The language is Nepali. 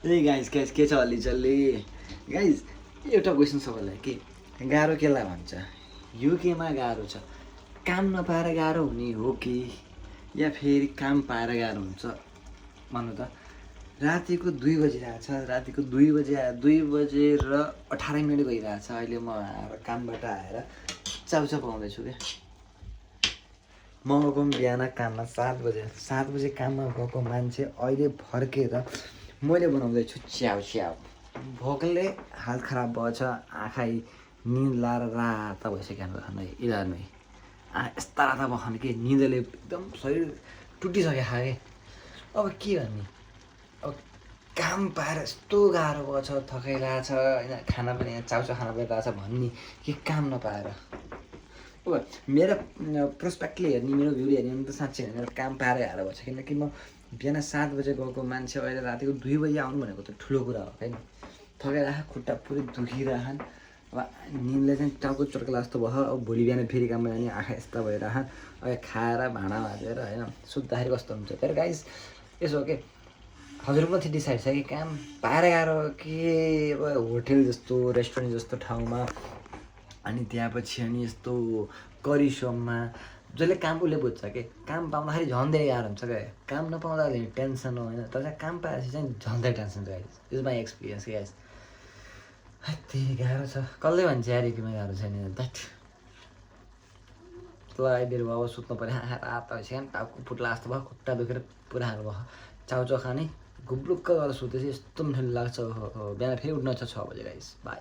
ए गाइस गाइस के छ हल्ली गाइस एउटा क्वेसन सबैलाई के गाह्रो केलाई भन्छ यो केमा गाह्रो छ काम नपाएर गाह्रो हुने हो कि या फेरि काम पाएर गाह्रो हुन्छ भन्नु त रातिको 2 बजिरहेछ रातिको 2 बजेर 18 मिनट गइरहेछ अहिले म कामबाट आएर चाउचाउ पाउँदैछु क्या म गएको बिहान काममा 7 बजे काममा गएको मान्छे अहिले फर्केर मैले बनाउँदैछु च्याउ भोकले हालत खराब भएछ आँखा निन्द लाएर राता भइसक्यो नै इलाज नै यस्ता राता बखाने कि निन्दले एकदम शरीर टुटिसक्यो खाए अब के गर्ने अब काम पाएर यस्तो गाह्रो भएछ थकाइ लागेछ होइन खाना पनि यहाँ चाउचाउ खाना परिरहेछ भन्ने कि काम नपाएर अब मेरो प्रोस्पेक्टले हेर्ने मेरो भ्यूले हेर्ने भने त साँच्चै मेरो काम पाएर गाह्रो भएछ किनकि म बिहान 7 बजे गएको मान्छे अहिले रातिको 2 बजी आउनु भनेको त ठुलो कुरा हो होइन थकाइराख खुट्टा पुरै दुखिरहन् अब निन्दले चाहिँ टाउको चर्कला जस्तो भयो अब भोलि बिहान फेरि काममा जाने आँखा यस्ता भइरहन् अब खाएर भाँडा माझेर होइन सुत्दाखेरि कस्तो हुन्छ तर गाइस यसो हो कि हजुरको माथि डिसाइड छ कि काम पाएर गाह्रो कि अब होटेल जस्तो रेस्टुरेन्ट जस्तो ठाउँमा अनि त्यहाँपछि अनि यस्तो करिसोममा जसले काम उसले बुझ्छ कि काम पाउँदाखेरि झन् धेरै गाह्रो हुन्छ क्या काम नपाउँदाखेरि टेन्सन हो होइन तर चाहिँ काम पाएपछि चाहिँ झन् धेरै टेन्सन छ guys this my experience guys त्यही गाह्रो छ कसले भन्छ यार एकीमा गाह्रो छैन द्याट ल आइदिएर अब सुत्नु पऱ्यो रात भइसक्यो टाउको फुट्ला जस्तो भयो खुट्टा दुखेर पुरा हाल भयो चाउचाउ खाने गुब्लुक्क गरेर सुतेपछि यस्तो मिठो लाग्छ बिहान फेरि उठ्न छ 6 बजे गाइस बाई